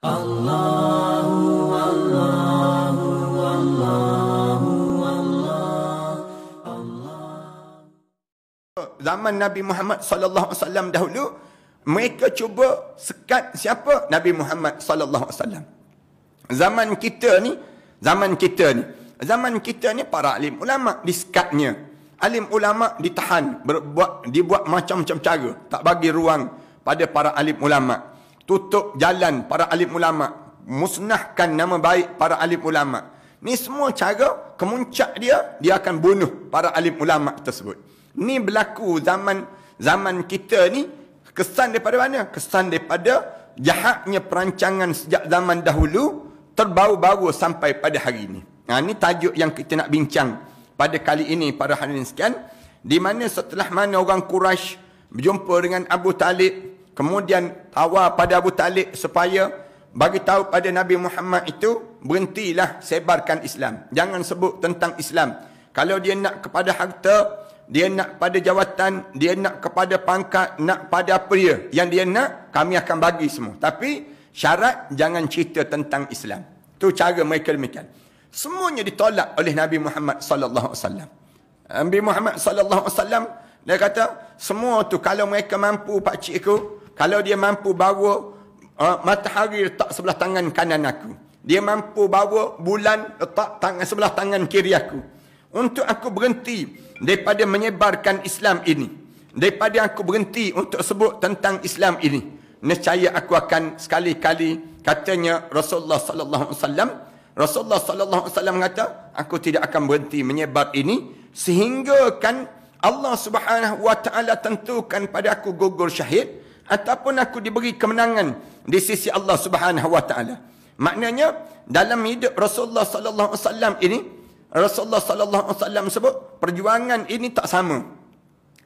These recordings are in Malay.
Allahu Allahu Allahu Zaman Nabi Muhammad sallallahu alaihi wasallam dahulu, mereka cuba sekat siapa? Nabi Muhammad sallallahu alaihi wasallam. Zaman kita ni para alim ulama disekatnya. Alim ulama ditahan, dibuat macam-macam cara, tak bagi ruang pada para alim ulama. Tutup jalan para alim ulama, musnahkan nama baik para alim ulama. Ni semua cara kemuncak dia akan bunuh para alim ulama tersebut. Ni berlaku zaman kita ni. Kesan daripada mana? Kesan daripada jahatnya perancangan sejak zaman dahulu terbaru-baru sampai pada hari ini. Ni tajuk yang kita nak bincang pada kali ini para hadirin sekalian, di mana setelah mana orang Quraisy berjumpa dengan Abu Talib, kemudian tawar pada Abu Talib supaya bagi tahu pada Nabi Muhammad itu, berhentilah sebarkan Islam. Jangan sebut tentang Islam. Kalau dia nak kepada harta, dia nak pada jawatan, dia nak kepada pangkat, nak pada apa dia yang dia nak, kami akan bagi semua. Tapi syarat jangan cerita tentang Islam. Itu cara mereka demikian. Semuanya ditolak oleh Nabi Muhammad sallallahu alaihi wasallam. Nabi Muhammad sallallahu alaihi wasallam dia kata, semua tu kalau mereka mampu pak cikgu, kalau dia mampu bawa matahari letak sebelah tangan kanan aku, dia mampu bawa bulan letak sebelah tangan kiri aku, untuk aku berhenti daripada menyebarkan Islam ini, daripada aku berhenti untuk sebut tentang Islam ini, nescaya aku akan sekali-kali, katanya Rasulullah sallallahu alaihi wasallam. Rasulullah sallallahu alaihi wasallam kata, aku tidak akan berhenti menyebar ini sehingga kan Allah Subhanahu wa taala tentukan pada aku gugur syahid ataupun aku diberi kemenangan di sisi Allah Subhanahu wa taala. Maknanya dalam hidup Rasulullah sallallahu alaihi wasallam ini, Rasulullah sallallahu alaihi wasallam sebut perjuangan ini tak sama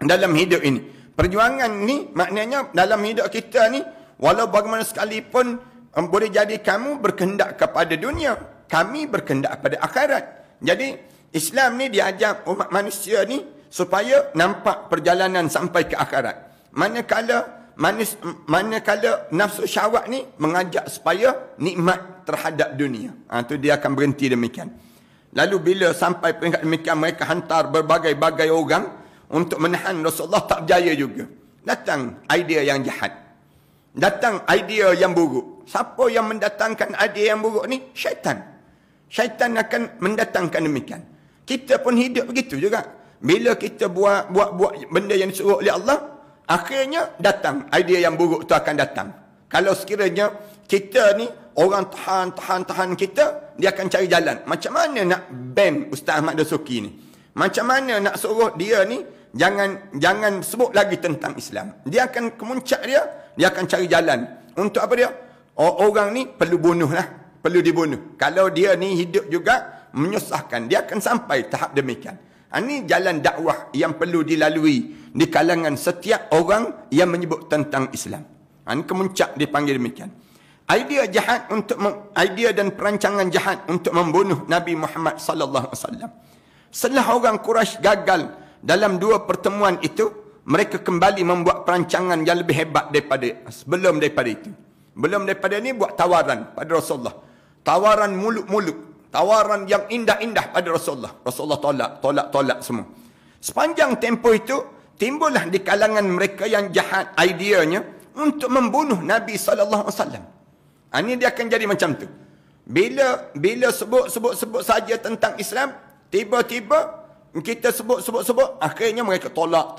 dalam hidup ini. Perjuangan ni maknanya dalam hidup kita ni, walau bagaimana sekalipun boleh jadi kamu berkehendak kepada dunia, kami berkehendak pada akhirat. Jadi Islam ni diajar umat manusia ni supaya nampak perjalanan sampai ke akhirat. Manakala nafsu syahwat ni mengajak supaya nikmat terhadap dunia. Tu dia akan berhenti demikian. Lalu bila sampai peringkat demikian, mereka hantar berbagai-bagai orang untuk menahan Rasulullah, tak berjaya juga. Datang idea yang jahat. Datang idea yang buruk. Siapa yang mendatangkan idea yang buruk ni? Syaitan. Syaitan akan mendatangkan demikian. Kita pun hidup begitu juga. Bila kita buat benda yang disuruh oleh Allah, akhirnya datang idea yang buruk tu akan datang. Kalau sekiranya kita ni orang tahan kita, dia akan cari jalan. Macam mana nak ban Ustaz Ahmad Dasuki ni? Macam mana nak suruh dia ni jangan sebut lagi tentang Islam? Dia akan kemuncak dia akan cari jalan. Untuk apa dia? Orang ni perlu bunuh lah. Perlu dibunuh. Kalau dia ni hidup juga menyusahkan, dia akan sampai tahap demikian. Ini jalan dakwah yang perlu dilalui di kalangan setiap orang yang menyebut tentang Islam. Ini kemuncak dipanggil demikian. Idea dan perancangan jahat untuk membunuh Nabi Muhammad sallallahu alaihi wasallam. Setelah orang Quraisy gagal dalam dua pertemuan itu, mereka kembali membuat perancangan yang lebih hebat daripada itu. Belum daripada ni buat tawaran pada Rasulullah. Tawaran muluk-muluk, tawaran yang indah-indah pada Rasulullah. Rasulullah tolak semua. Sepanjang tempoh itu timbullah di kalangan mereka yang jahat ideanya untuk membunuh Nabi sallallahu alaihi wasallam. Ini dia akan jadi macam tu. Bila sebut saja tentang Islam, tiba-tiba kita sebut, akhirnya mereka tolak.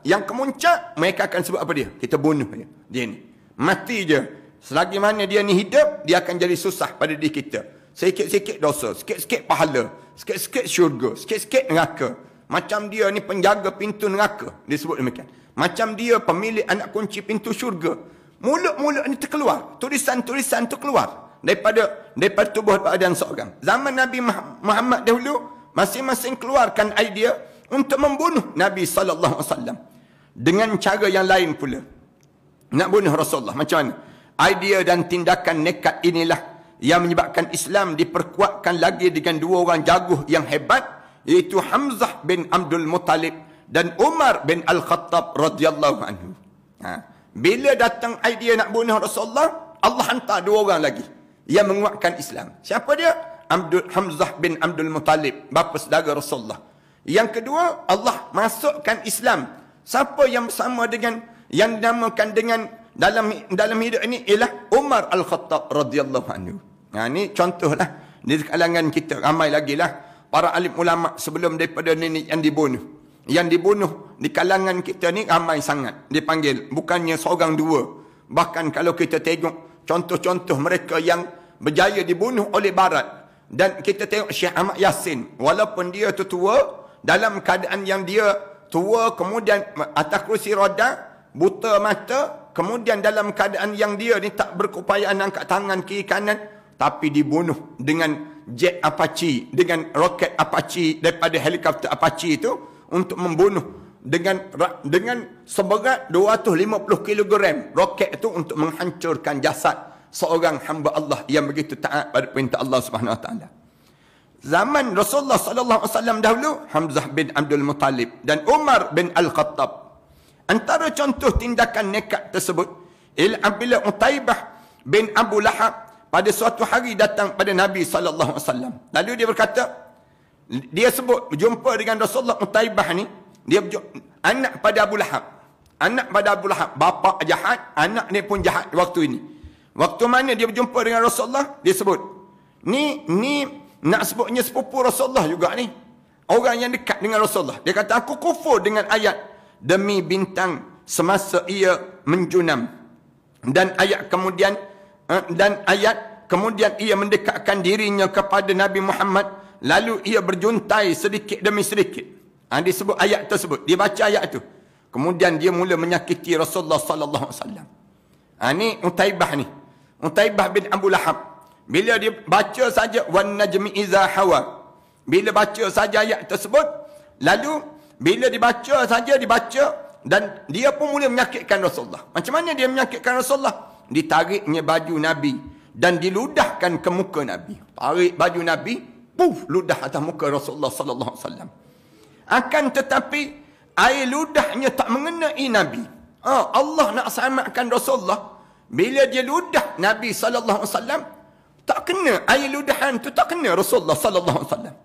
Yang kemuncak, mereka akan sebut apa dia? Kita bunuh dia ni. Mati je. Selagi mana dia ni hidup, dia akan jadi susah pada diri kita. Sikit-sikit dosa, sikit-sikit pahala, sikit-sikit syurga, sikit-sikit neraka. Macam dia ni penjaga pintu neraka, disebut demikian. Macam dia pemilik anak kunci pintu syurga. Mulut-mulut ni terkeluar, tulisan-tulisan tu keluar daripada tubuh badan seorang. Zaman Nabi Muhammad dahulu, masing-masing keluarkan idea untuk membunuh Nabi sallallahu alaihi wasallam dengan cara yang lain pula. Nak bunuh Rasulullah macam mana? Idea dan tindakan nekat inilah yang menyebabkan Islam diperkuatkan lagi dengan dua orang jaguh yang hebat, iaitu Hamzah bin Abdul Muttalib dan Umar bin Al-Khattab radhiyallahu anhu. Bila datang idea nak bunuh Rasulullah, Allah hantar 2 orang lagi yang menguatkan Islam. Siapa dia? Hamzah bin Abdul Muttalib, bapa saudara Rasulullah. Yang kedua, Allah masukkan Islam. Siapa yang bersama dengan, yang dinamakan dengan dalam hidup ini ialah Umar Al-Khattab radhiyallahu anhu. Ini contohlah di kalangan kita, ramai lagi lah para alim ulama sebelum daripada ni yang dibunuh. Yang dibunuh di kalangan kita ni ramai sangat dipanggil, bukannya seorang dua. Bahkan kalau kita tengok contoh-contoh mereka yang berjaya dibunuh oleh Barat, dan kita tengok Syekh Ahmad Yasin, walaupun dia tu tua, dalam keadaan yang dia tua, kemudian atas kursi roda, buta mata, kemudian dalam keadaan yang dia ni tak berkeupayaan angkat tangan kiri kanan, tapi dibunuh dengan jet Apache, dengan roket Apache daripada helikopter Apache itu, untuk membunuh dengan seberat 250 kg roket itu untuk menghancurkan jasad seorang hamba Allah yang begitu taat pada perintah Allah Subhanahu Wa Taala. Zaman Rasulullah sallallahu alaihi wasallam dahulu, Hamzah bin Abdul Muttalib dan Umar bin Al-Khattab. Antara contoh tindakan nekat tersebut ialah apabila Utaibah bin Abu Lahab pada suatu hari datang pada Nabi sallallahu alaihi wasallam. Lalu dia berkata, dia sebut berjumpa dengan Rasulullah. Utaibah ni dia anak pada Abu Lahab. Anak pada Abu Lahab, bapa jahat, anak ni pun jahat waktu ini. Waktu mana dia berjumpa dengan Rasulullah, dia sebut, ni nak sebutnya sepupu Rasulullah juga ni. Orang yang dekat dengan Rasulullah. Dia kata, aku kufur dengan ayat demi bintang semasa ia menjunam. Dan ayat kemudian ia mendekatkan dirinya kepada Nabi Muhammad, lalu ia berjuntai sedikit demi sedikit. Disebut ayat tersebut. Dia baca ayat itu. Kemudian dia mula menyakiti Rasulullah sallallahu alaihi wasallam. Ni Utaibah ni. Utaibah bin Abu Lahab. Bila dia baca saja wan najmi iza hawa. Bila baca saja ayat tersebut, lalu bila dibaca dan dia pun mula menyakitkan Rasulullah. Macam mana dia menyakitkan Rasulullah? Ditariknya baju Nabi dan diludahkan ke muka Nabi. Tarik baju Nabi, puf, ludah atas muka Rasulullah sallallahu alaihi wasallam. Akan tetapi air ludahnya tak mengenai Nabi. Allah nak selamatkan Rasulullah. Bila dia ludah Nabi sallallahu alaihi wasallam, tak kena air ludahan tu, tak kena Rasulullah sallallahu alaihi wasallam.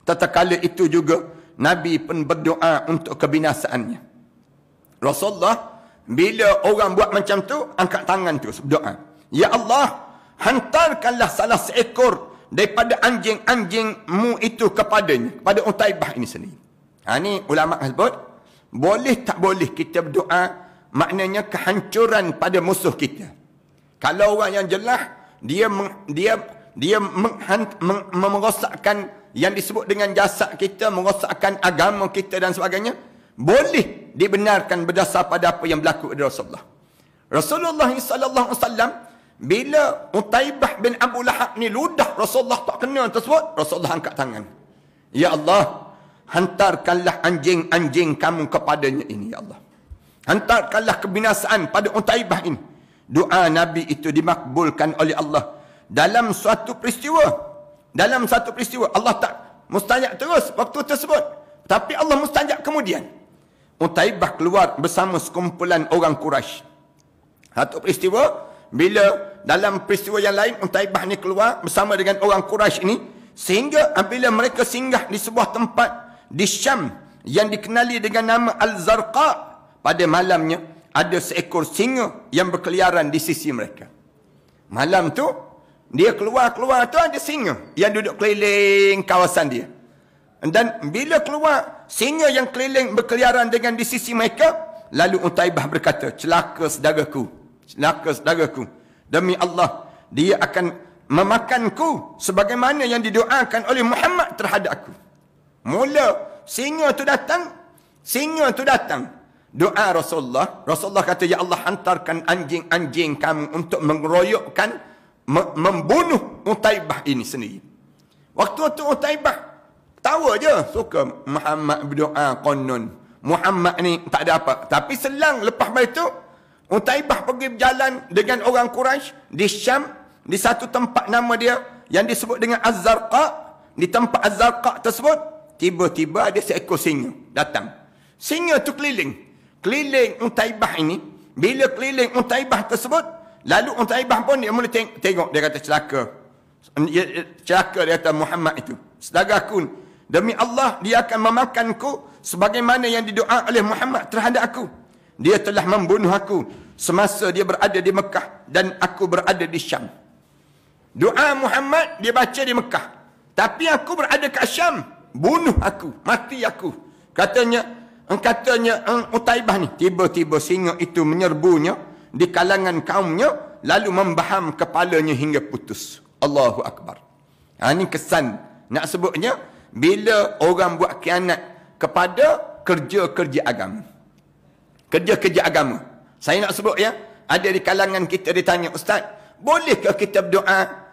Tatkala itu juga Nabi pun berdoa untuk kebinasaannya. Rasulullah bila orang buat macam tu, angkat tangan tu berdoa, ya Allah, hantarkanlah salah seekor daripada anjing-anjingmu itu kepadanya, kepada Utaibah ini sendiri. Ni ulama sebut, boleh tak boleh kita berdoa, maknanya kehancuran pada musuh kita. Kalau orang yang jelas, dia merosakkan yang disebut dengan jasad kita, merosakkan agama kita dan sebagainya, boleh dibenarkan berdasar pada apa yang berlaku pada Rasulullah. Rasulullah sallallahu alaihi wasallam, bila Utaibah bin Abu Lahab ni ludah Rasulullah tak kena tersebut, Rasulullah angkat tangan, ya Allah, hantarkanlah anjing-anjing kamu kepadanya ini, ya Allah. Hantarkanlah kebinasaan pada Utaibah ini. Doa Nabi itu dimakbulkan oleh Allah dalam suatu peristiwa. Dalam satu peristiwa, Allah tak mustajab terus waktu tersebut, tapi Allah mustajab kemudian. Utaibah keluar bersama sekumpulan orang Quraisy. Satu peristiwa, bila dalam peristiwa yang lain Utaibah ni keluar bersama dengan orang Quraisy ini, sehingga apabila mereka singgah di sebuah tempat di Syam yang dikenali dengan nama Al-Zarqa, pada malamnya ada seekor singa yang berkeliaran di sisi mereka. Malam tu dia keluar tu ada singa yang duduk keliling kawasan dia. Dan bila keluar singa yang keliling berkeliaran dengan di sisi mereka, lalu Utaibah berkata, celaka saudaraku, demi Allah, dia akan memakanku sebagaimana yang didoakan oleh Muhammad terhadap aku. Mula singa tu datang, doa Rasulullah kata, ya Allah, hantarkan anjing-anjing kamu untuk mengeroyokkan, membunuh Utaibah ini sendiri. Waktu tu Utaibah tahu je, suka Muhammad berdoa konon, Muhammad ni tak ada apa. Tapi selang lepas itu, Utaibah pergi berjalan dengan orang Quraisy di Syam, di satu tempat nama dia yang disebut dengan Az-Zarqa. Di tempat Az-Zarqa tersebut, tiba-tiba ada seekor singa datang. Singa tu keliling Utaibah ini. Bila keliling Utaibah tersebut, Lalu Utaibah pun dia mula tengok. Dia kata celaka. Celaka dia kata Muhammad itu. Saudaraku, demi Allah dia akan memakanku sebagaimana yang didoa oleh Muhammad terhadap aku. Dia telah membunuh aku semasa dia berada di Mekah dan aku berada di Syam. Doa Muhammad dia baca di Mekah. Tapi aku berada kat Syam. Bunuh aku, mati aku. Katanya Utaibah ni, tiba-tiba singa itu menyerbunya di kalangan kaumnya, lalu membaham kepalanya hingga putus. Allahu Akbar. Ini kesan nak sebutnya bila orang buat khianat kepada kerja-kerja agama. Kerja-kerja agama. Saya nak sebut ya, ada di kalangan kita ditanya, Ustaz, bolehkah kita berdoa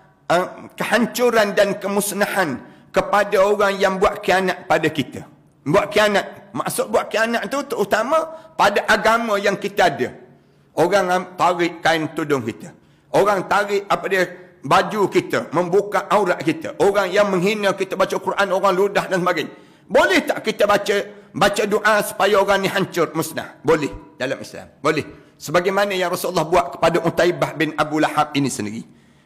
kehancuran dan kemusnahan kepada orang yang buat khianat pada kita? Buat khianat. Maksud buat khianat tu terutama pada agama yang kita ada. Orang tarik kain tudung kita. Orang tarik baju kita, membuka aurat kita. Orang yang menghina kita baca Quran, orang ludah dan sebagainya. Boleh tak kita baca doa supaya orang ni hancur, musnah? Boleh dalam Islam. Boleh. Sebagaimana yang Rasulullah buat kepada Utaibah bin Abu Lahab ini sendiri.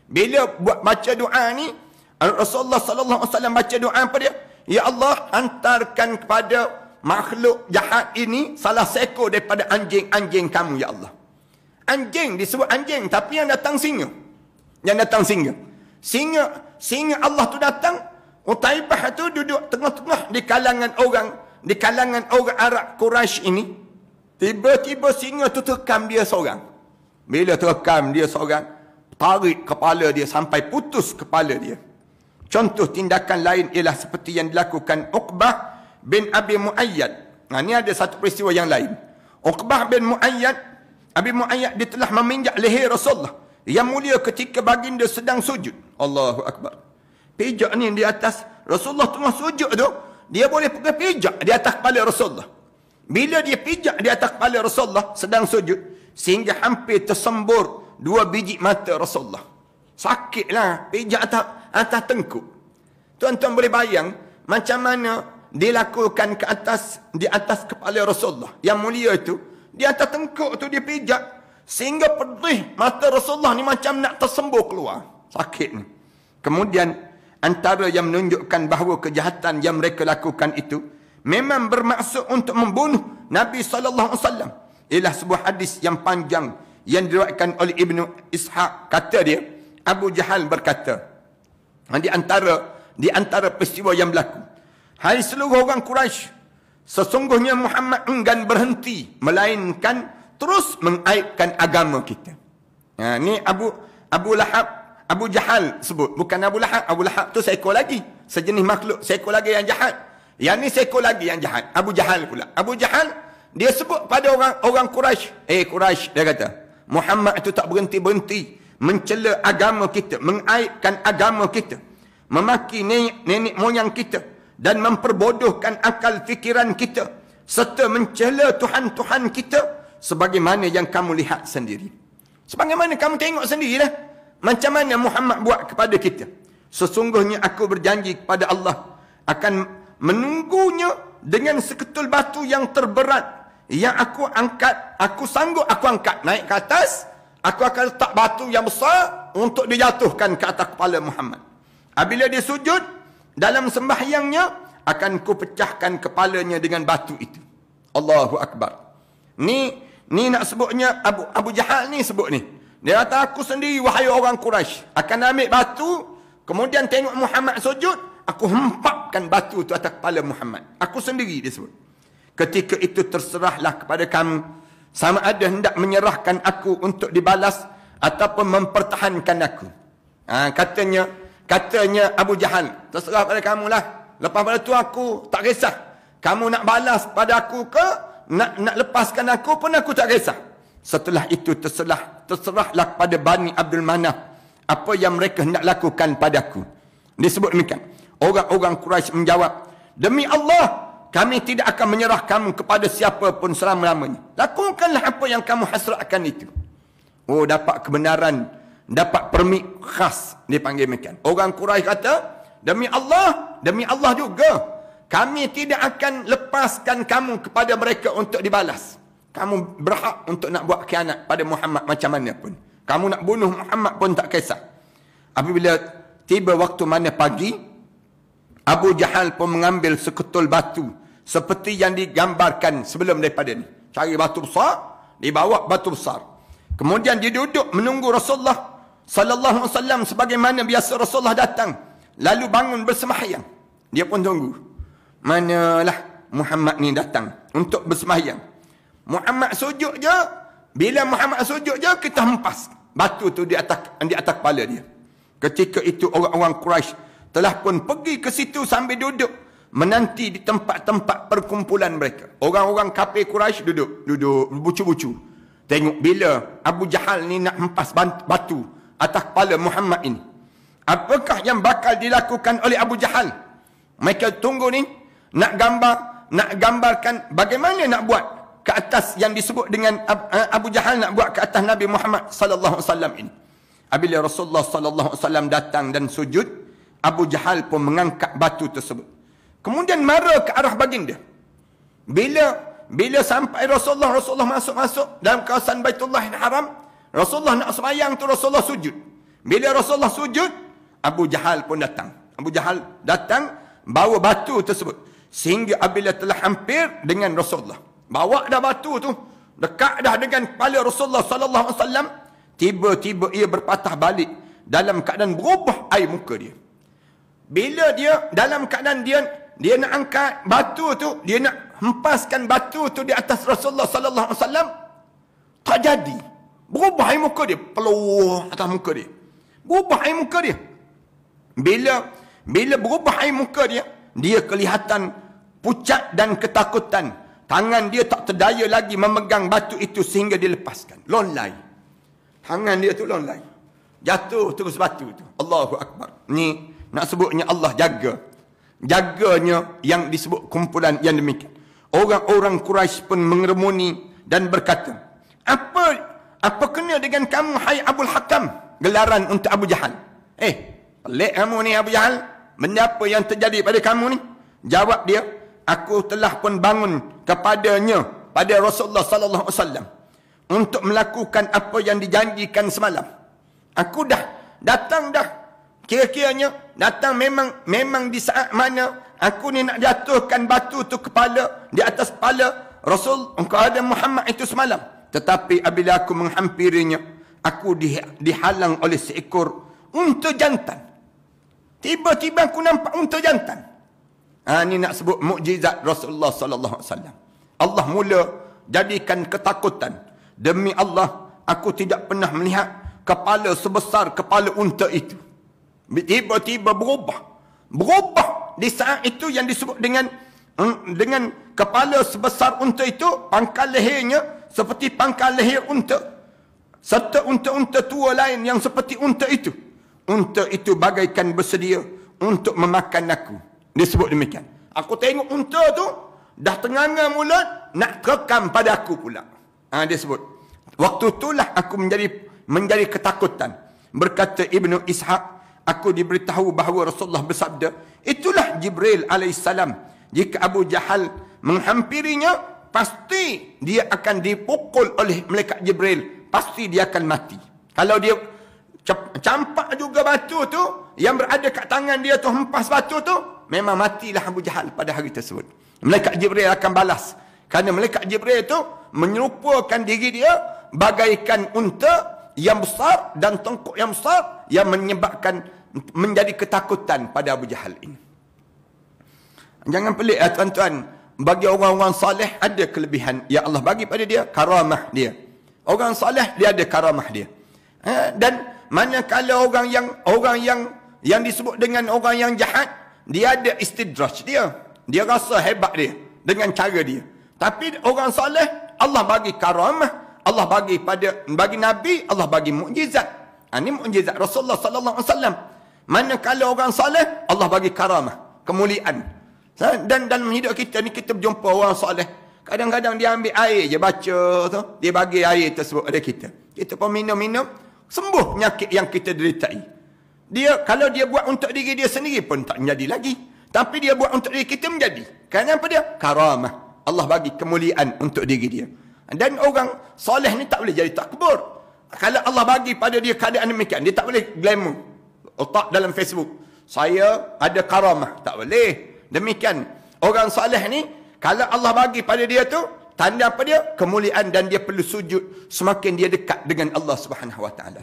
Bila baca doa ni, Rasulullah sallallahu alaihi wasallam baca doa apa dia? Ya Allah, hantarkan kepada makhluk jahat ini salah seekor daripada anjing-anjing kamu, ya Allah. Anjing disebut anjing, tapi yang datang singa. Yang datang singa. Singa Allah tu datang. Utaibah tu duduk tengah-tengah di kalangan orang Arab Quraisy ini. Tiba-tiba singa tu terkam dia seorang. Bila terkam dia seorang, tarik kepala dia sampai putus kepala dia. Contoh tindakan lain ialah seperti yang dilakukan Uqbah bin Abi Mu'ayyad. Ini ada satu peristiwa yang lain. Uqbah bin Abi Mu'ayyad dia telah meminjak leher Rasulullah yang mulia ketika baginda sedang sujud. Allahu Akbar. Pijak ni di atas Rasulullah tengah sujud tu, dia boleh pijak di atas kepala Rasulullah. Bila dia pijak di atas kepala Rasulullah sedang sujud, sehingga hampir tersembur 2 biji mata Rasulullah. Sakitlah pijak atas tengkuk. Tuan-tuan boleh bayang macam mana dilakukan di atas kepala Rasulullah yang mulia itu. Di atas tengkuk tu dia pijak sehingga pedih mata Rasulullah ni macam nak tersembur keluar. Sakit ni. Kemudian antara yang menunjukkan bahawa kejahatan yang mereka lakukan itu memang bermaksud untuk membunuh Nabi sallallahu alaihi wasallam. Ialah sebuah hadis yang panjang yang diriwayatkan oleh Ibnu Ishaq. Kata dia, Abu Jahal berkata, di antara peristiwa yang berlaku, hai seluruh orang Quraisy, sesungguhnya Muhammad enggan berhenti melainkan terus mengaibkan agama kita. Ni Abu Jahal sebut, bukan Abu Lahab. Abu Lahab tu seekor lagi, sejenis makhluk, seekor lagi yang jahat. Yang ni seekor lagi yang jahat, Abu Jahal pula. Abu Jahal dia sebut pada orang Quraisy, Quraisy, dia kata, Muhammad itu tak berhenti-berhenti mencela agama kita, mengaibkan agama kita, memaki nenek moyang kita dan memperbodohkan akal fikiran kita serta mencela Tuhan-Tuhan kita sebagaimana yang kamu lihat sendiri. Sebagaimana kamu tengok sendirilah macam mana Muhammad buat kepada kita. Sesungguhnya aku berjanji kepada Allah akan menunggunya dengan seketul batu yang terberat yang aku angkat, aku sanggup aku angkat naik ke atas. Aku akan letak batu yang besar untuk dijatuhkan ke atas kepala Muhammad. Apabila dia sujud dalam sembahyangnya, akan ku pecahkan kepalanya dengan batu itu. Allahu Akbar. Ni nak sebutnya Abu Jahal ni sebut ni. Dia kata, aku sendiri wahai orang Quraisy akan ambil batu, kemudian tengok Muhammad sujud, aku hempapkan batu itu atas kepala Muhammad. Aku sendiri dia sebut. Ketika itu terserahlah kepada kamu, sama ada hendak menyerahkan aku untuk dibalas ataupun mempertahankan aku. Katanya Abu Jahal, terserah pada kamulah. Lepas pada tu aku tak kisah. Kamu nak balas pada aku ke, nak lepaskan aku pun aku tak kisah. Setelah itu terserahlah kepada Bani Abdul Manaf apa yang mereka hendak lakukan padaku. Disebut demikian. Orang-orang Quraisy menjawab, demi Allah, kami tidak akan menyerah kamu kepada siapa pun selama-lamanya. Lakukanlah apa yang kamu hasratkan itu. Oh, dapat kebenaran, dapat permit khas, dipanggil demikian. Orang Quraisy kata, demi Allah juga, kami tidak akan lepaskan kamu kepada mereka untuk dibalas. Kamu berhak untuk nak buat khianat pada Muhammad macam mana pun. Kamu nak bunuh Muhammad pun tak kisah. Apabila tiba waktu mana pagi, Abu Jahal pun mengambil seketul batu seperti yang digambarkan sebelum daripada ni. Cari batu besar, dibawa batu besar. Kemudian dia duduk menunggu Rasulullah sallallahu alaihi wasallam sebagaimana biasa Rasulullah datang. Lalu bangun bersembahyang. Dia pun tunggu. Manalah Muhammad ni datang untuk bersembahyang. Muhammad sujud je. Bila Muhammad sujud je, kita hempas batu tu di atas kepala dia. Ketika itu orang-orang Quraisy telah pun pergi ke situ sambil duduk menanti di tempat-tempat perkumpulan mereka. Orang-orang kafir Quraisy duduk bucu-bucu. Tengok bila Abu Jahal ni nak hempas batu atas kepala Muhammad ini. Apakah yang bakal dilakukan oleh Abu Jahal? Mereka tunggu ni nak gambarkan bagaimana nak buat ke atas yang disebut dengan Abu Jahal nak buat ke atas Nabi Muhammad sallallahu alaihi wasallam ini. Apabila Rasulullah sallallahu alaihi wasallam datang dan sujud, Abu Jahal pun mengangkat batu tersebut. Kemudian mara ke arah baginda. Bila sampai Rasulullah masuk dalam kawasan Baitullahil Haram, Rasulullah nak sembahyang tu Rasulullah sujud. Bila Rasulullah sujud, Abu Jahal pun datang. Abu Jahal datang bawa batu tersebut sehingga apabila telah hampir dengan Rasulullah, bawa dah batu tu dekat dah dengan kepala Rasulullah sallallahu alaihi wasallam, tiba-tiba ia berpatah balik dalam keadaan berubah air muka dia. Bila dia dalam keadaan dia nak angkat batu tu, dia nak hempaskan batu tu di atas Rasulullah sallallahu alaihi wasallam, tak jadi. Berubah air muka dia, peluh atas muka dia. Berubah air muka dia. Bila berubah air muka dia, dia kelihatan pucat dan ketakutan. Tangan dia tak terdaya lagi memegang batu itu sehingga dilepaskan. Lonlai. Tangan dia tu lonlai. Jatuh terus batu tu. Allahu Akbar. Ni nak sebutnya Allah jaga. Jaganya yang disebut kumpulan yang demikian. Orang-orang Quraisy pun mengerumuni dan berkata, Apa kena dengan kamu, hai Abul Hakam? Gelaran untuk Abu Jahal. Pelik kamu ni Abu Jahal. Benda apa yang terjadi pada kamu ni? Jawab dia, aku telah pun bangun kepadanya, pada Rasulullah sallallahu alaihi wasallam, untuk melakukan apa yang dijanjikan semalam. Aku dah datang dah. Kira-kiranya datang memang di saat mana aku ni nak jatuhkan batu tu di atas kepala Rasul engkau ada Muhammad itu semalam. Tetapi apabila aku menghampirinya, aku dihalang oleh seekor unta jantan. Tiba-tiba aku nampak unta jantan. Ini nak sebut mukjizat Rasulullah sallallahu alaihi wasallam. Allah mula jadikan ketakutan. Demi Allah, aku tidak pernah melihat kepala sebesar kepala unta itu. Tiba-tiba berubah di saat itu yang disebut dengan kepala sebesar unta itu, pangkal lehernya seperti pangkal leher unta, serta unta-unta tua lain yang seperti unta itu. Unta itu bagaikan bersedia untuk memakan aku. Dia sebut demikian. Aku tengok unta tu dah tenganga mulut nak terekam pada aku pula. Dia sebut. Waktu itulah aku menjadi ketakutan. Berkata Ibnu Ishaq, aku diberitahu bahawa Rasulullah bersabda, itulah Jibril alaihissalam. Jika Abu Jahal menghampirinya, pasti dia akan dipukul oleh malaikat Jibril. Pasti dia akan mati. Kalau dia campak juga batu tu, yang berada kat tangan dia tu, hempas batu tu, memang matilah Abu Jahal pada hari tersebut. Malaikat Jibril akan balas. Kerana malaikat Jibril tu menyerupakan diri dia bagaikan unta yang besar dan tengkuk yang besar yang menyebabkan menjadi ketakutan pada Abu Jahal ini. Jangan pelik tuan-tuan. Bagi orang-orang saleh ada kelebihan yang Allah bagi pada dia, karamah dia. Orang saleh dia ada karamah dia. Dan manakala orang yang disebut dengan orang yang jahat, dia ada istidraj dia. Dia rasa hebat dia dengan cara dia. Tapi orang saleh, Allah bagi karamah, Allah bagi Nabi, Allah bagi mukjizat. Ini mukjizat Rasulullah sallallahu alaihi wasallam. Manakala orang saleh, Allah bagi karamah, kemuliaan. Dan dalam hidup kita ni kita berjumpa orang saleh. Kadang-kadang dia ambil air je baca tu, dia bagi air tersebut pada kita. Kita pun minum-minum, sembuh penyakit yang kita deritai. Kalau dia buat untuk diri dia sendiri pun tak menjadi lagi. Tapi dia buat untuk diri kita menjadi. Kerana apa dia? Karamah. Allah bagi kemuliaan untuk diri dia. Dan orang soleh ni tak boleh jadi takbur. kalau Allah bagi pada dia keadaan demikian, dia tak boleh glamour. Letak dalam Facebook, saya ada karamah. Tak boleh. Demikian. Orang soleh ni, kalau Allah bagi pada dia tu, tanda apa dia? Kemuliaan, dan dia perlu sujud semakin dia dekat dengan Allah Subhanahu Wa Taala.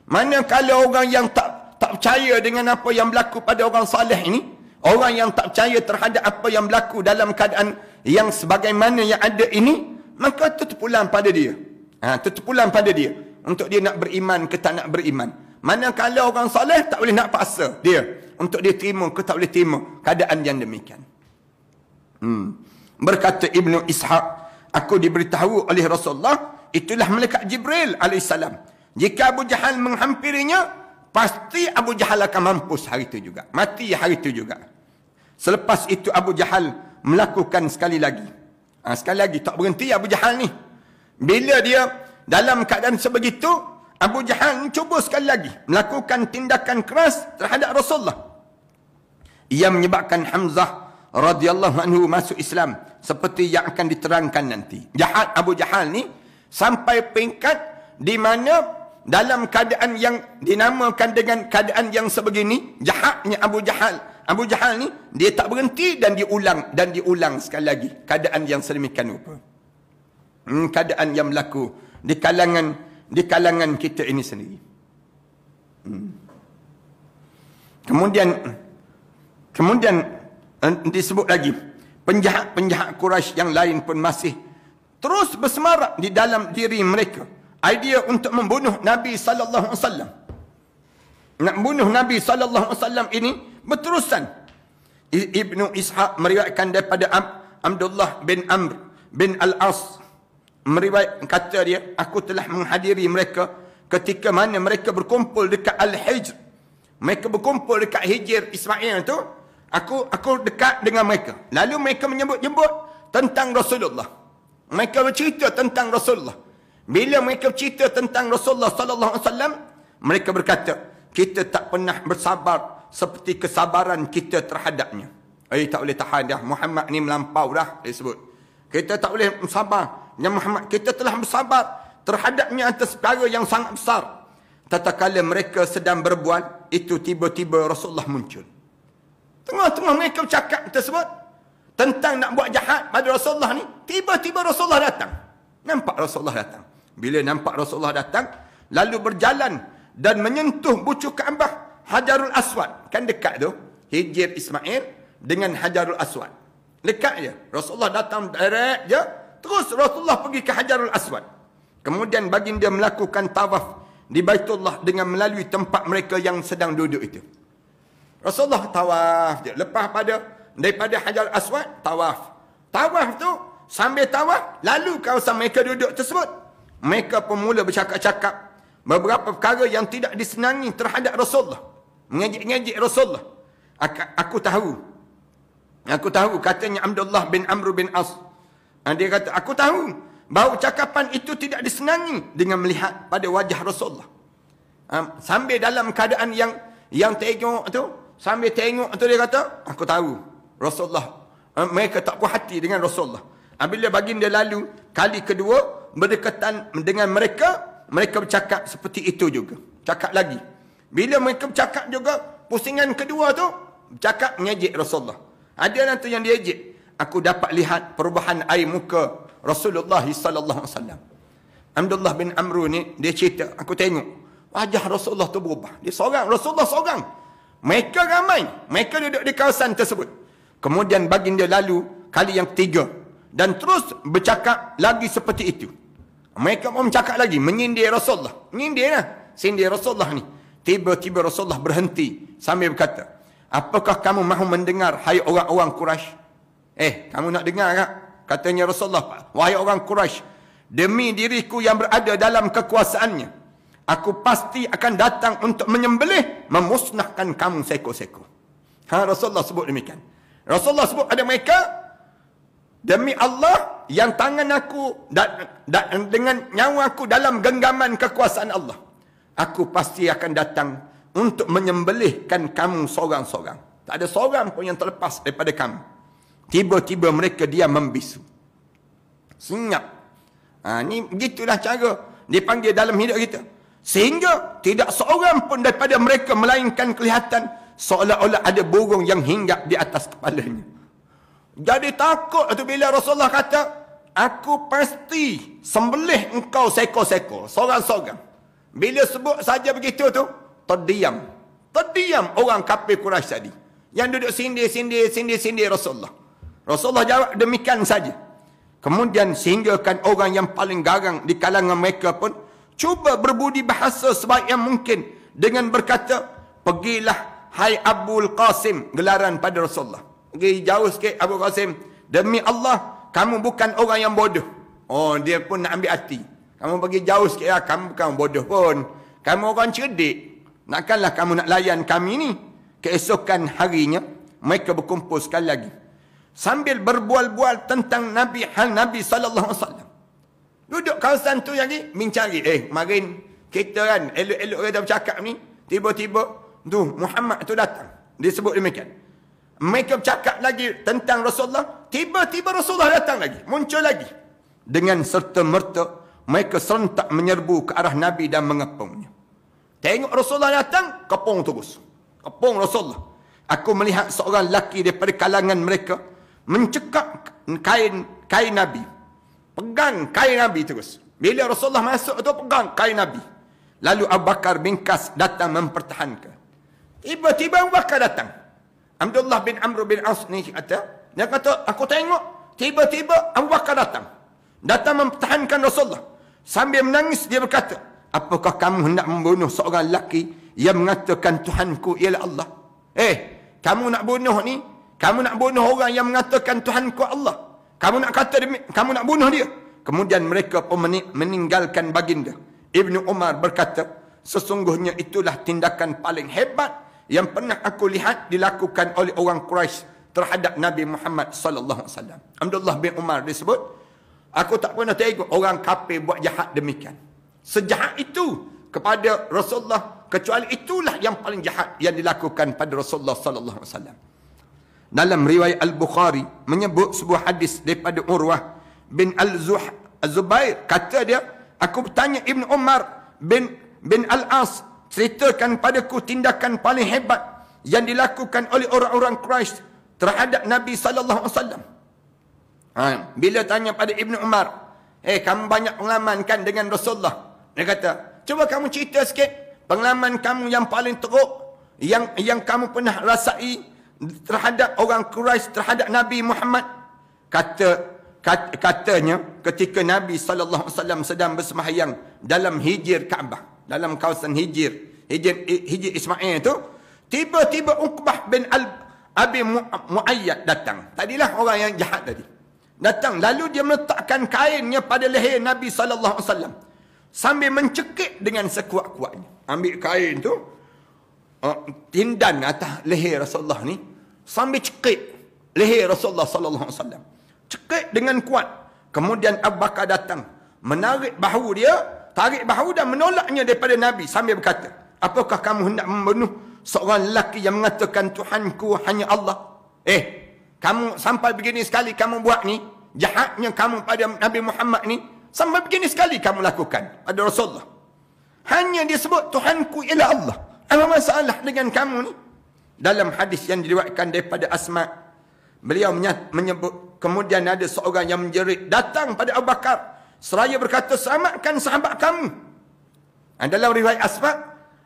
Manakala orang yang tak percaya dengan apa yang berlaku pada orang soleh ini, orang yang tak percaya terhadap apa yang berlaku dalam keadaan yang sebagaimana yang ada ini, maka itu terpulang pada dia. Itu terpulang pada dia. Untuk dia nak beriman ke tak nak beriman. Manakala orang soleh tak boleh nak paksa dia untuk dia terima ke tak boleh terima keadaan yang demikian. Berkata Ibnu Ishaq, aku diberitahu oleh Rasulullah, itulah malaikat Jibril alaihissalam. Jika Abu Jahal menghampirinya, pasti Abu Jahal akan mampus hari itu juga. Mati hari itu juga. Selepas itu Abu Jahal melakukan sekali lagi. Sekali lagi, tak berhenti Abu Jahal ni. Bila dia dalam keadaan sebegitu, Abu Jahal cuba sekali lagi melakukan tindakan keras terhadap Rasulullah. Ia menyebabkan Hamzah radhiyallahu anhu masuk Islam, seperti yang akan diterangkan nanti. Jahat Abu Jahal ni sampai peringkat di mana dalam keadaan yang dinamakan dengan keadaan yang sebegini, jahatnya Abu Jahal. Abu Jahal ni dia tak berhenti dan diulang sekali lagi keadaan yang sedemikian rupa. Keadaan yang berlaku di kalangan kita ini sendiri. Kemudian disebut lagi, penjahat-penjahat Quraisy yang lain pun masih terus bersemarak di dalam diri mereka idea untuk membunuh Nabi sallallahu alaihi wasallam. Nak bunuh Nabi sallallahu alaihi wasallam ini berterusan. Ibnu Ishaq meriwayatkan daripada Abdullah bin Amr bin Al-As, meriwayat, kata dia, aku telah menghadiri mereka ketika mana mereka berkumpul dekat Al-Hijr. Mereka berkumpul dekat Hijr Ismail tu. Aku dekat dengan mereka. Lalu mereka menyebut-nyebut tentang Rasulullah. Mereka bercerita tentang Rasulullah. Bila mereka bercerita tentang Rasulullah sallallahu alaihi wasallam, mereka berkata, kita tak pernah bersabar seperti kesabaran kita terhadapnya. Tak boleh tahan dah. Muhammad ni melampau dah, dia sebut. Kita tak boleh bersabar. Yang Muhammad, kita telah bersabar terhadapnya atas perkara yang sangat besar. Tatkala mereka sedang berbual, itu tiba-tiba Rasulullah muncul. Tengah-tengah mereka bercakap tersebut tentang nak buat jahat pada Rasulullah ni, tiba-tiba Rasulullah datang. Nampak Rasulullah datang. Bila nampak Rasulullah datang, lalu berjalan dan menyentuh bucuk Kaabah, Hajarul Aswad. Kan dekat tu, Hijr Ismail dengan Hajarul Aswad. Dekat je. Rasulullah datang direct je, terus Rasulullah pergi ke Hajarul Aswad. Kemudian baginda melakukan tawaf di Baitullah dengan melalui tempat mereka yang sedang duduk itu. Rasulullah tawaf je. Lepas daripada Hajar Aswad, tawaf. Tawaf tu, sambil tawaf, lalu kawasan mereka duduk tersebut, mereka pun mula bercakap-cakap beberapa perkara yang tidak disenangi terhadap Rasulullah. Mengejek-ngejek Rasulullah. Aku tahu, katanya Abdullah bin Amr bin As. Dia kata, aku tahu bahawa cakapan itu tidak disenangi dengan melihat pada wajah Rasulullah. Sambil dalam keadaan yang tengok tu, sambil tengok tu dia kata, aku tahu Rasulullah, mereka tak puas hati dengan Rasulullah. Bila baginda lalu kali kedua berdekatan dengan mereka bercakap seperti itu juga. Cakap lagi. Bila mereka bercakap juga, pusingan kedua tu bercakap mengejek Rasulullah. Ada nanti yang diejek. Aku dapat lihat perubahan air muka Rasulullah sallallahu alaihi wasallam. Abdullah bin Amr ni dia cerita, aku tengok wajah Rasulullah tu berubah. Dia seorang, Rasulullah seorang. Mereka ramai, mereka duduk di kawasan tersebut. Kemudian baginda lalu kali yang ketiga dan terus bercakap lagi seperti itu. Mereka pun bercakap lagi, menyindir Rasulullah. Sindir Rasulullah ni. Tiba-tiba Rasulullah berhenti sambil berkata, apakah kamu mahu mendengar, hai orang-orang Quraisy? Kamu nak dengar tak? Katanya Rasulullah, wahai orang Quraisy, demi diriku yang berada dalam kekuasaannya, aku pasti akan datang untuk menyembelih, memusnahkan kamu seko-seko. Rasulullah sebut demikian. Rasulullah sebut ada mereka, demi Allah yang tangan aku dengan nyawa aku dalam genggaman kekuasaan Allah, aku pasti akan datang untuk menyembelihkan kamu seorang-seorang. Tak ada seorang pun yang terlepas daripada kamu. Tiba-tiba mereka diam membisu. Senyap. Ni begitulah cara dipanggil dalam hidup kita. Sehingga tidak seorang pun daripada mereka melainkan kelihatan seolah-olah ada burung yang hinggap di atas kepalanya. Jadi takut tu bila Rasulullah kata, aku pasti sembelih engkau seekor-seekor, seorang-seorang. Bila sebut saja begitu tu, terdiam. Terdiam orang kafir Quraisy tadi. Yang duduk sindir Rasulullah. Rasulullah jawab demikian saja. Kemudian sehinggakan orang yang paling garang di kalangan mereka pun cuba berbudi bahasa sebaik yang mungkin dengan berkata, pergilah hai Abul Qasim, gelaran pada Rasulullah. Pergi jauh sikit Abu Qasim, demi Allah kamu bukan orang yang bodoh. Oh, dia pun nak ambil hati. Kamu pergi jauh sikit lah, kamu bukan bodoh pun. Kamu orang cerdik. Nakkanlah kamu nak layan kami ni. Keesokan harinya mereka berkumpul sekali lagi sambil berbual-bual tentang Nabi, hal Nabi sallallahu alaihi wasallam. Duduk kawasan tu lagi mencari, kemarin kita kan elok-elok kita bercakap ni, tiba-tiba tu Muhammad tu datang. Disebut demikian. Mereka bercakap lagi tentang Rasulullah, tiba-tiba Rasulullah datang lagi, muncul lagi. Dengan serta-merta mereka serentak menyerbu ke arah Nabi dan mengepungnya. Tengok Rasulullah datang, kepung terus. Kepung Rasulullah. Aku melihat seorang lelaki daripada kalangan mereka mencekak kain Nabi. Pegang kain Nabi terus. Bila Rasulullah masuk tu, pegang kain Nabi. Lalu Abu Bakar bin Kas datang mempertahankan. Tiba-tiba Abu Bakar datang. Abdullah bin Amr bin As ni kata, dia kata, aku tengok tiba-tiba Abu Bakar datang. Datang mempertahankan Rasulullah. Sambil menangis dia berkata, apakah kamu hendak membunuh seorang lelaki yang mengatakan Tuhanku ialah Allah? Kamu nak bunuh ni? Kamu nak bunuh orang yang mengatakan Tuhanku Allah? Kamu nak bunuh dia? Kemudian mereka pun meninggalkan baginda. Ibnu Umar berkata, sesungguhnya itulah tindakan paling hebat yang pernah aku lihat dilakukan oleh orang Quraisy terhadap Nabi Muhammad sallallahu alaihi wasallam. Abdullah bin Umar disebut, aku tak pernah tengok orang kafir buat jahat demikian. Sejahat itu kepada Rasulullah, kecuali itulah yang paling jahat yang dilakukan pada Rasulullah sallallahu alaihi wasallam. Dalam riwayat Al-Bukhari menyebut sebuah hadis daripada Urwah bin Al-Zubair, kata dia, aku bertanya Ibn Umar bin Al-As, ceritakan padaku tindakan paling hebat yang dilakukan oleh orang-orang Quraisy terhadap Nabi sallallahu alaihi wasallam. Bila tanya pada Ibn Umar, kamu banyak pengalaman kan dengan Rasulullah? Dia kata, cuba kamu cerita sikit pengalaman kamu yang paling teruk yang kamu pernah rasai terhadap orang Quraisy terhadap Nabi Muhammad. Katanya ketika Nabi sallallahu alaihi wasallam sedang bersembahyang dalam hijir Kaabah, dalam kawasan hijir Ismail itu, tiba-tiba Uqbah bin Abi Muayyad datang. Tadilah orang yang jahat tadi. Datang, lalu dia meletakkan kainnya pada leher Nabi sallallahu alaihi wasallam sambil mencekik dengan sekuat-kuatnya. Ambil kain tu, tindan atas leher Rasulullah ni, sambil cekik leher Rasulullah sallallahu alaihi wasallam. Cekik dengan kuat. Kemudian Abu Bakar datang, menarik bahu dia, tarik bahu dan menolaknya daripada Nabi sambil berkata, apakah kamu hendak membunuh seorang lelaki yang mengatakan Tuhanku hanya Allah? Kamu sampai begini sekali kamu buat ni, jahatnya kamu pada Nabi Muhammad ni, sampai begini sekali kamu lakukan pada Rasulullah. Hanya disebut Tuhanku ialah Allah. Apa masalah dengan kamu ni? Dalam hadis yang diriwayatkan daripada Asma, beliau menyebut, kemudian ada seorang yang menjerit datang pada Abu Bakar seraya berkata, selamatkan sahabat kamu. Dalam riwayat Asma,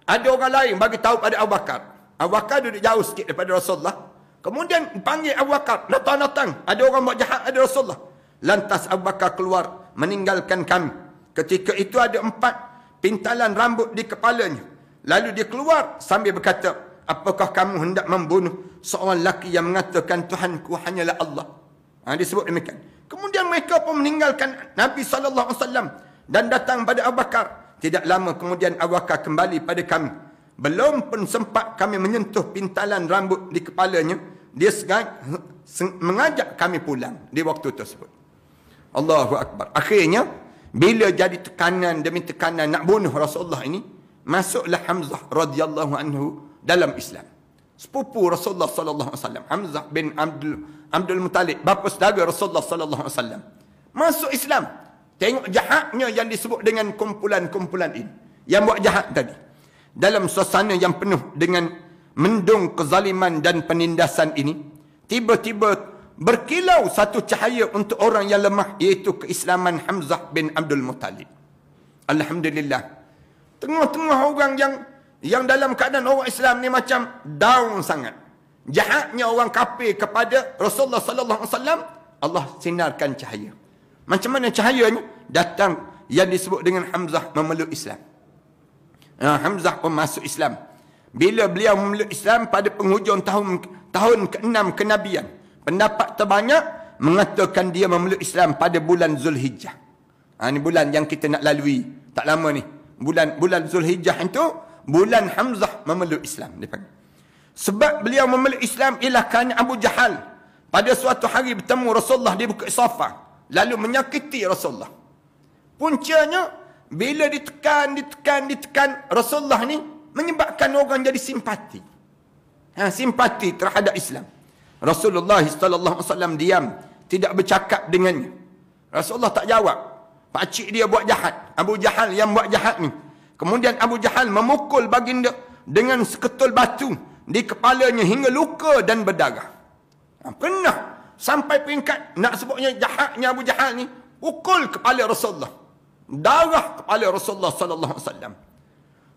ada orang lain bagi tahu pada Abu Bakar. Abu Bakar duduk jauh sikit daripada Rasulullah. Kemudian panggil Abu Bakar, datang. Ada orang buat jahat ada Rasulullah. Lantas Abu Bakar keluar meninggalkan kami. Ketika itu ada 4 pintalan rambut di kepalanya. Lalu dia keluar sambil berkata, apakah kamu hendak membunuh seorang lelaki yang mengatakan Tuhanku hanyalah Allah? Disebut demikian. Kemudian mereka pun meninggalkan Nabi SAW dan datang pada Abu Bakar. Tidak lama kemudian Abu Bakar kembali pada kami. Belum pun sempat kami menyentuh pintalan rambut di kepalanya, dia mengajak kami pulang di waktu tersebut. Allahu Akbar. Akhirnya, bila jadi tekanan demi tekanan nak bunuh Rasulullah ini, masuklah Hamzah radhiyallahu anhu dalam Islam. Sepupu Rasulullah sallallahu alaihi wasallam, Hamzah bin Abdul Muttalib, bapa saudara Rasulullah sallallahu alaihi wasallam, masuk Islam. Tengok jahatnya yang disebut dengan kumpulan-kumpulan ini. Yang buat jahat tadi. Dalam suasana yang penuh dengan mendung kezaliman dan penindasan ini, tiba-tiba berkilau satu cahaya untuk orang yang lemah, iaitu keislaman Hamzah bin Abdul Muttalib. Alhamdulillah. Tengah-tengah orang yang dalam keadaan orang Islam ni macam down sangat. Jahatnya orang kafir kepada Rasulullah sallallahu alaihi wasallam, Allah sinarkan cahaya. Macam mana cahayanya? Datang yang disebut dengan Hamzah memeluk Islam. Hamzah pun masuk Islam. Bila beliau memeluk Islam pada penghujung tahun ke-6 kenabian, pendapat terbanyak mengatakan dia memeluk Islam pada bulan Zulhijjah. Ini bulan yang kita nak lalui tak lama ni. Bulan Zulhijjah itu bulan Hamzah memeluk Islam. Sebab beliau memeluk Islam ialah kerana Abu Jahal pada suatu hari bertemu Rasulullah di Bukit Safa, lalu menyakiti Rasulullah. Puncanya bila ditekan Rasulullah ni menyebabkan orang jadi simpati. Simpati terhadap Islam. Rasulullah sallallahu alaihi wasallam diam, tidak bercakap dengannya. Rasulullah tak jawab. Pakcik dia buat jahat. Abu Jahal yang buat jahat ni. Kemudian Abu Jahal memukul baginda dengan seketul batu di kepalanya hingga luka dan berdarah. Pernah sampai peringkat nak sebutnya jahatnya Abu Jahal ni, pukul kepala Rasulullah. Darah kepala Rasulullah sallallahu alaihi wasallam.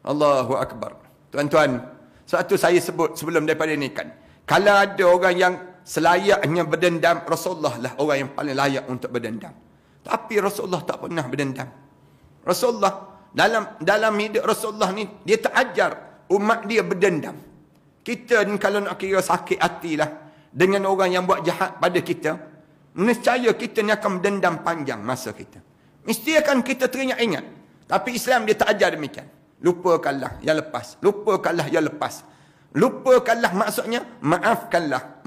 Allahu akbar. Tuan-tuan, satu saya sebut sebelum daripada ni kan, kalau ada orang yang selayaknya berdendam, Rasulullah lah orang yang paling layak untuk berdendam. Tapi Rasulullah tak pernah berdendam. Rasulullah dalam hidup Rasulullah ni, dia tak ajar umat dia berdendam. Kita ni kalau nak kira sakit hatilah dengan orang yang buat jahat pada kita, nescaya kita ni akan berdendam panjang masa kita. Mesti akan kita teringat-ingat. Tapi Islam dia tak ajar demikian. Lupakanlah yang lepas. Lupakanlah yang lepas. Lupakanlah maksudnya maafkanlah.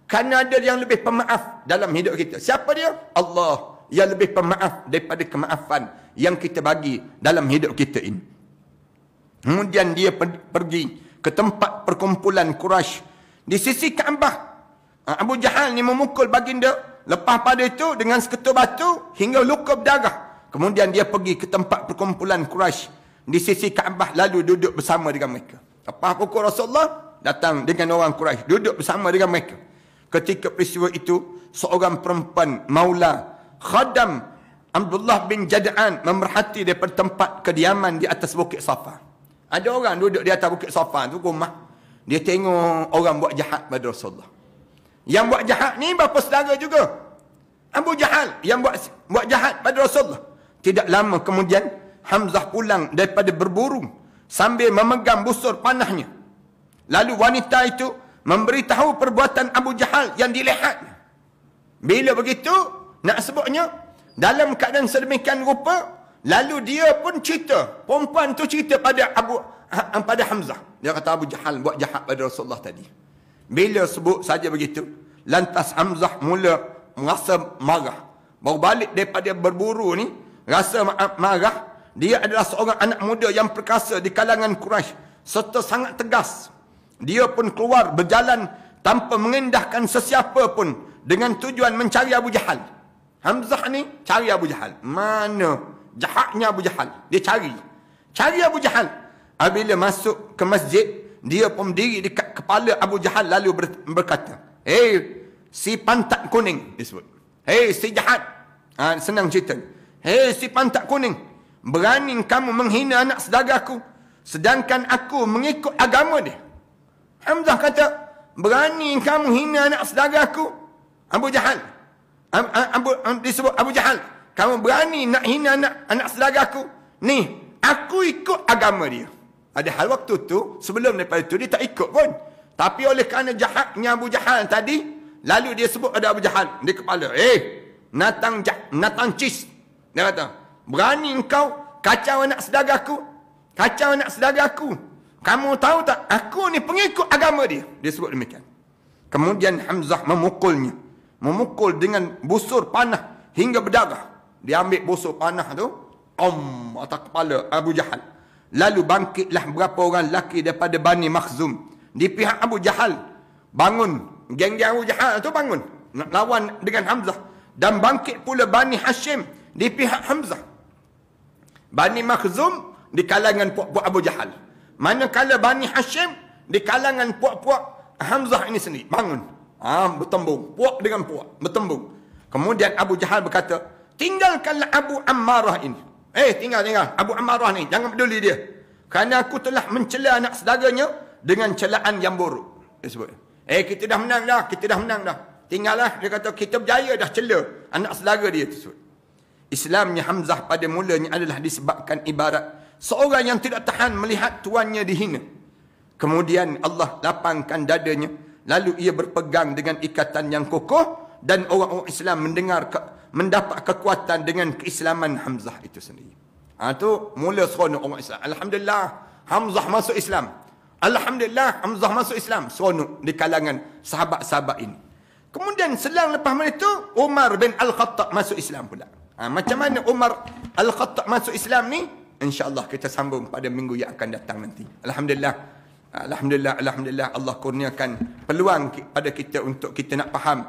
Kerana ada yang lebih pemaaf dalam hidup kita. Siapa dia? Allah yang lebih pemaaf daripada kemaafan yang kita bagi dalam hidup kita ini. Kemudian dia pergi ke tempat perkumpulan Quraisy di sisi Kaabah. Abu Jahal ni memukul baginda. Lepas pada itu dengan seketul batu hingga luka berdarah. Kemudian dia pergi ke tempat perkumpulan Quraisy di sisi Kaabah, lalu duduk bersama dengan mereka. Lepas pukul Rasulullah, datang dengan orang Quraisy, duduk bersama dengan mereka. Ketika peristiwa itu, seorang perempuan maula khadam Abdullah bin Jad'an memerhati daripada tempat kediaman di atas Bukit Safa. Ada orang duduk di atas Bukit Safa tu rumah. Dia tengok orang buat jahat pada Rasulullah. Yang buat jahat ni bapa saudara juga. Abu Jahal yang buat jahat pada Rasulullah. Tidak lama kemudian Hamzah pulang daripada berburu sambil memegang busur panahnya. Lalu wanita itu memberitahu perbuatan Abu Jahal yang dilihatnya. Bila begitu, nak sebutnya, dalam keadaan sedemikian rupa, lalu dia pun cerita, perempuan tu cerita pada Hamzah. Dia kata Abu Jahal buat jahat pada Rasulullah tadi. Bila sebut saja begitu, lantas Hamzah mula merasa marah. Baru balik daripada berburu ni, rasa marah. Dia adalah seorang anak muda yang perkasa di kalangan Quraisy serta sangat tegas. Dia pun keluar berjalan tanpa mengendahkan sesiapa pun dengan tujuan mencari Abu Jahal. Hamzah ni cari Abu Jahal. Mana jahatnya Abu Jahal? Dia cari Abu Jahal. Apabila masuk ke masjid, dia pun berdiri dekat kepala Abu Jahal lalu berkata, "Hei, si pantat kuning," disebut. "Hei, si jahat." Senang cerita. "Hei, si pantat kuning, berani kamu menghina anak saudaraku, sedangkan aku mengikut agama dia." Hamzah kata, "Berani kamu hina anak saudaraku?" Abu Jahal. Disebut Abu Jahal, "Kamu berani nak hina anak saudaraku? Ni, aku ikut agama dia." Ada hal waktu tu, sebelum daripada tu, dia tak ikut pun. Tapi oleh kerana jahatnya Abu Jahal tadi, lalu dia sebut ada Abu Jahal di kepala. Natang cis. Dia kata, "Berani engkau kacau anak saudaraku? Kacau anak saudaraku. Kamu tahu tak, aku ni pengikut agama dia." Dia sebut demikian. Kemudian Hamzah memukulnya. Memukul dengan busur panah hingga berdarah. Dia ambil busur panah tu, atas kepala Abu Jahal. Lalu bangkitlah beberapa orang lelaki daripada Bani Makhzum di pihak Abu Jahal. Bangun. Geng-geng Abu Jahal tu bangun. Nak lawan dengan Hamzah. Dan bangkit pula Bani Hashim di pihak Hamzah. Bani Makhzum di kalangan puak-puak Abu Jahal. Manakala Bani Hashim di kalangan puak-puak Hamzah ini sendiri. Bangun. Bertembung. Puak dengan puak. Bertembung. Kemudian Abu Jahal berkata, tinggalkanlah Abu Ammarah ini. Tinggal. Abu Ammarah ni. Jangan peduli dia. Kerana aku telah mencela anak saudaranya dengan celaan yang buruk. Dia sebut. Kita dah menang dah. Tinggallah. Dia kata, kita berjaya dah cela anak saudara dia tersebut. Islamnya Hamzah pada mulanya adalah disebabkan ibarat seorang yang tidak tahan melihat tuannya dihina. Kemudian Allah lapangkan dadanya. Lalu ia berpegang dengan ikatan yang kokoh. Dan orang-orang Islam mendapat kekuatan dengan keislaman Hamzah itu sendiri. Itu mula seronok orang Islam. Alhamdulillah, Hamzah masuk Islam. Alhamdulillah, Hamzah masuk Islam. Seronok di kalangan sahabat-sahabat ini. Kemudian selang lepas itu, Umar bin Al-Khattab masuk Islam pula. Macam mana Umar Al-Khattab masuk Islam ni? InsyaAllah kita sambung pada minggu yang akan datang nanti. Alhamdulillah, Allah kurniakan peluang pada kita untuk kita nak faham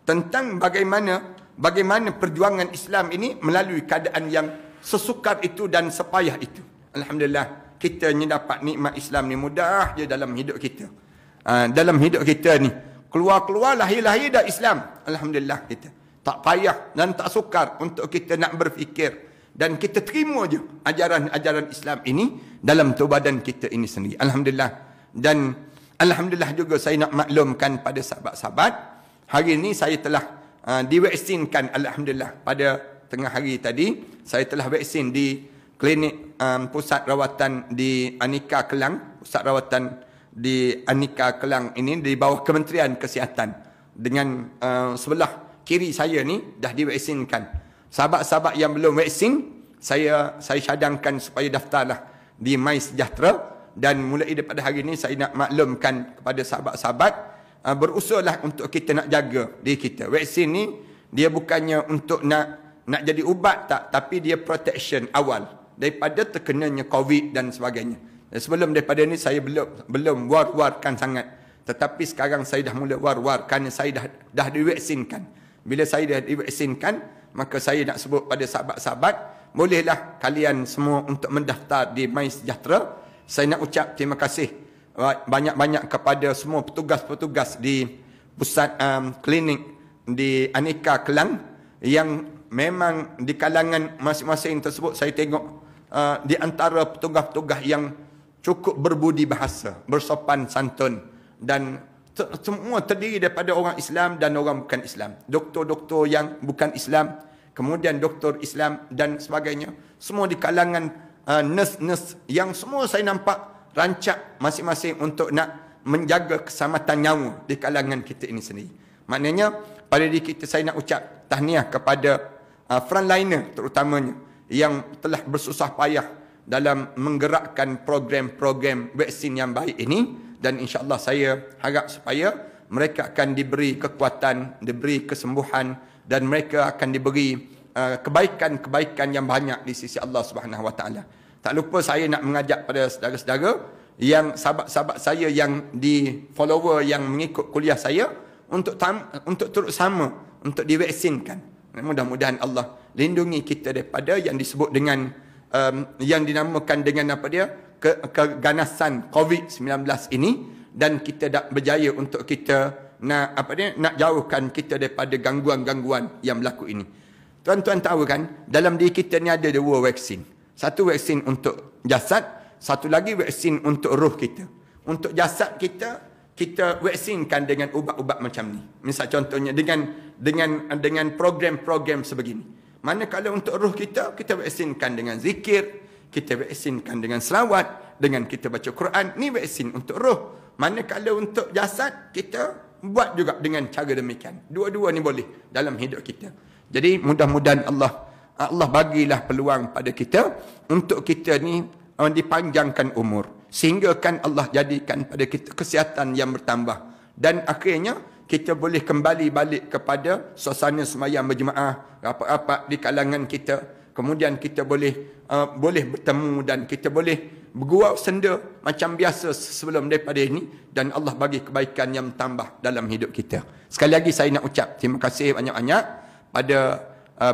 tentang bagaimana perjuangan Islam ini melalui keadaan yang sesukar itu dan sepayah itu. Alhamdulillah, kita ni dapat nikmat Islam ni mudah je dalam hidup kita. Dalam hidup kita ni, keluar-keluar, lahir-lahir dah Islam. Alhamdulillah kita. Tak payah dan tak sukar untuk kita nak berfikir. Dan kita terima je ajaran-ajaran Islam ini dalam tubuh badan kita ini sendiri. Alhamdulillah. Dan Alhamdulillah juga saya nak maklumkan pada sahabat-sahabat. Hari ini saya telah divaksinkan. Alhamdulillah. Pada tengah hari tadi, saya telah vaksin di klinik pusat rawatan di Anika Kelang. Pusat rawatan di Anika Kelang ini di bawah Kementerian Kesihatan. Dengan sebelah kiri saya ni dah divaksinkan. Sahabat-sahabat yang belum vaksin, saya cadangkan supaya daftarlah di MySejahtera. Dan mulai daripada hari ini saya nak maklumkan kepada sahabat-sahabat, berusahalah untuk kita nak jaga diri kita. Vaksin ni dia bukannya untuk nak jadi ubat tak, tapi dia protection awal daripada terkenanya COVID dan sebagainya. Dan sebelum daripada ni saya belum war-warkan sangat. Tetapi sekarang saya dah mula war-war kerana saya dah divaksinkan. Bila saya dah divaksinkan, maka saya nak sebut pada sahabat-sahabat, bolehlah kalian semua untuk mendaftar di MySejahtera. Saya nak ucap terima kasih banyak-banyak kepada semua petugas-petugas di pusat klinik di Anika Kelang yang memang di kalangan masing-masing tersebut saya tengok di antara petugas-petugas yang cukup berbudi bahasa, bersopan santun dan semua terdiri daripada orang Islam dan orang bukan Islam. Doktor-doktor yang bukan Islam, kemudian doktor Islam dan sebagainya. Semua di kalangan nurse-nurse yang semua saya nampak rancak masing-masing untuk nak menjaga keselamatan nyawa di kalangan kita ini sendiri. Maknanya pada diri kita saya nak ucap tahniah kepada frontliner terutamanya yang telah bersusah payah dalam menggerakkan program-program vaksin yang baik ini. Dan insyaAllah saya harap supaya mereka akan diberi kekuatan, diberi kesembuhan dan mereka akan diberi kebaikan-kebaikan yang banyak di sisi Allah Subhanahu Wa Taala. Tak lupa saya nak mengajak pada saudara-saudara yang sahabat-sahabat saya yang di follower yang mengikut kuliah saya untuk turut sama untuk divaksinkan. Mudah-mudahan Allah lindungi kita daripada yang disebut dengan yang dinamakan dengan apa dia? Keganasan COVID-19 ini, dan kita dah berjaya untuk kita nak jauhkan kita daripada gangguan-gangguan yang berlaku ini. Tuan-tuan tahu kan, dalam diri kita ni ada dua vaksin. Satu vaksin untuk jasad, satu lagi vaksin untuk roh kita. Untuk jasad kita vaksinkan dengan ubat-ubat macam ni. Misal contohnya dengan program-program sebegini. Manakala untuk roh kita vaksinkan dengan zikir, kita vaksinkan dengan selawat, dengan kita baca Quran. Ni vaksin untuk roh. Manakala untuk jasad, kita buat juga dengan cara demikian. Dua-dua ni boleh dalam hidup kita. Jadi mudah-mudahan Allah bagilah peluang pada kita untuk kita ni dipanjangkan umur. Sehingga kan Allah jadikan pada kita kesihatan yang bertambah. Dan akhirnya kita boleh kembali balik kepada suasana sembahyang berjemaah, rapat-rapat di kalangan kita. Kemudian kita boleh bertemu dan kita boleh bergurau senda macam biasa sebelum daripada ini. Dan Allah bagi kebaikan yang tambah dalam hidup kita. Sekali lagi saya nak ucap terima kasih banyak-banyak pada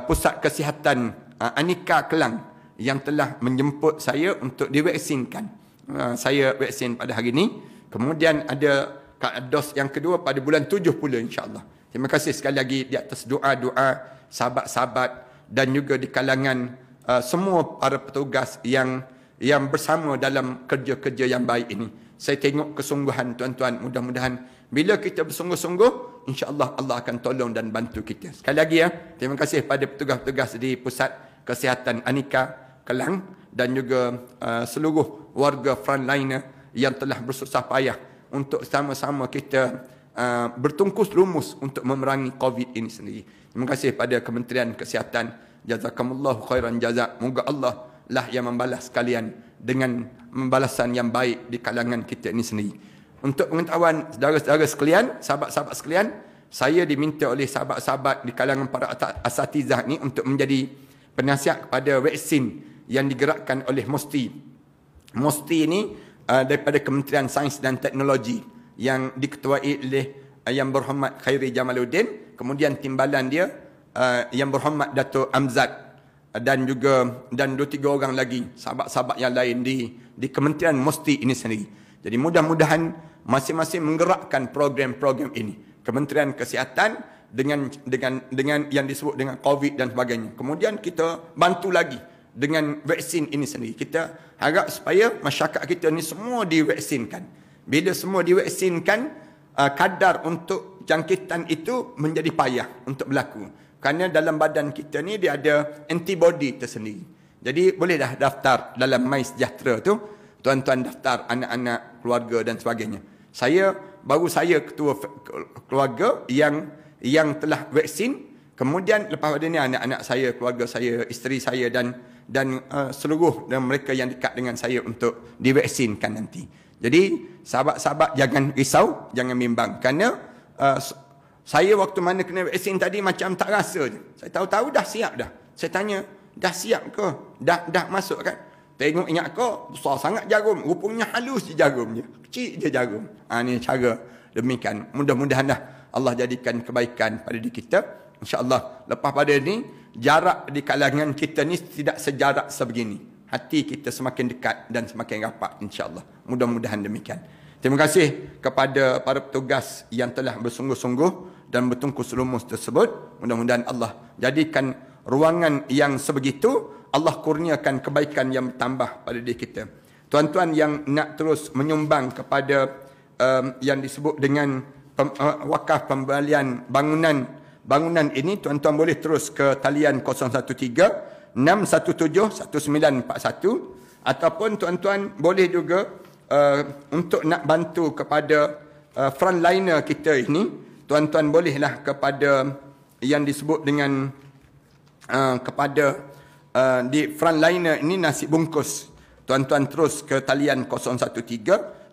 Pusat Kesihatan Anika Kelang yang telah menjemput saya untuk divaksinkan. Saya vaksin pada hari ini. Kemudian ada dos yang kedua pada bulan 7 pula insya-Allah. Terima kasih sekali lagi di atas doa-doa sahabat-sahabat dan juga di kalangan semua para petugas yang bersama dalam kerja-kerja yang baik ini. Saya tengok kesungguhan tuan-tuan, mudah-mudahan bila kita bersungguh-sungguh, insya-Allah Allah akan tolong dan bantu kita. Sekali lagi terima kasih pada petugas-petugas di Pusat Kesihatan Anika Kelang dan juga seluruh warga frontliner yang telah bersusah payah untuk sama-sama kita bertungkus lumus untuk memerangi COVID ini sendiri. Terima kasih pada Kementerian Kesihatan. Jazakumullahu khairan jazak. Moga Allah lah yang membalas kalian dengan pembalasan yang baik di kalangan kita ini sendiri. Untuk pengetahuan saudara-saudara sekalian, sahabat-sahabat sekalian, saya diminta oleh sahabat-sahabat di kalangan para asatizah ni untuk menjadi penasihat kepada vaksin yang digerakkan oleh MOSTI. MOSTI ini daripada Kementerian Sains dan Teknologi yang diketuai oleh Yang Berhormat Khairi Jamaluddin, kemudian timbalan dia Yang Berhormat Dato' Amzad dan 2-3 orang lagi sahabat-sahabat yang lain di Kementerian MOSTI ini sendiri. Jadi mudah-mudahan masing-masing menggerakkan program-program ini. Kementerian Kesihatan dengan yang disebut dengan COVID dan sebagainya. Kemudian kita bantu lagi dengan vaksin ini sendiri. Kita harap supaya masyarakat kita ni semua divaksinkan. Bila semua divaksinkan, kadar untuk jangkitan itu menjadi payah untuk berlaku. Kerana dalam badan kita ni dia ada antibody tersendiri. Jadi boleh dah daftar dalam MySejahtera tu. Tuan-tuan daftar anak-anak, keluarga dan sebagainya. Baru saya ketua keluarga yang telah vaksin. Kemudian lepas pada ni anak-anak saya, keluarga saya, isteri saya dan seluruh dan mereka yang dekat dengan saya untuk divaksinkan nanti. Jadi sahabat-sahabat jangan risau, jangan bimbang. Kerana saya waktu mana kena vaksin tadi macam tak rasa je. Saya tahu-tahu dah siap dah. Saya tanya, dah siap ke? Dah masuk kan? Tengok ingat kau, besar sangat jarum. Rupanya halus je jarumnya. Kecil je jarum. Ini cara demikian. Mudah-mudahanlah Allah jadikan kebaikan pada diri kita. InsyaAllah lepas pada ni, jarak di kalangan kita ni tidak sejarak sebegini. Hati kita semakin dekat dan semakin rapat insyaAllah. Mudah-mudahan demikian. Terima kasih kepada para petugas yang telah bersungguh-sungguh dan bertungkus lumus tersebut. Mudah-mudahan Allah jadikan ruangan yang sebegitu, Allah kurniakan kebaikan yang bertambah pada diri kita. Tuan-tuan yang nak terus menyumbang kepada yang disebut dengan wakaf pembelian bangunan ini, tuan-tuan boleh terus ke talian 013 617 1941 ataupun tuan-tuan boleh juga untuk nak bantu kepada frontliner kita ini, tuan-tuan bolehlah kepada yang disebut dengan kepada di frontliner ini nasi bungkus. Tuan-tuan terus ke talian 013 906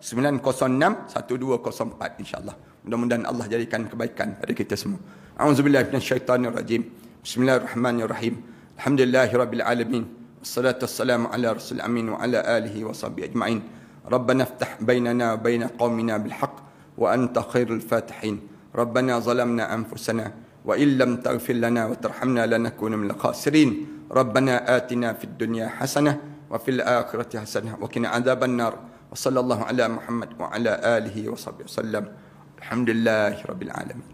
1204 insya-Allah. Mudah-mudahan Allah jadikan kebaikan pada kita semua. A'udzubillahi minasyaitonirrajim. Bismillahirrahmanirrahim. Alhamdulillahirabbil alamin. Wassalatu wassalamu ala rasul amin wa ala alihi wa sahbihi ajma'in. Rabbana iftah bainana wa bain qaumina bil haqq wa anta khairul fatihin. Rabbana zalamna anfusana wa illam taghfir lana wa tarhamna lanakuna minal khasirin. Rabbana atina fid dunya hasanah wa fil akhirati hasanah wa qina adzaban nar. Wa sallallahu ala Muhammad wa ala alihi wa sahbihi wasallam. Alhamdulillahirabbil alamin.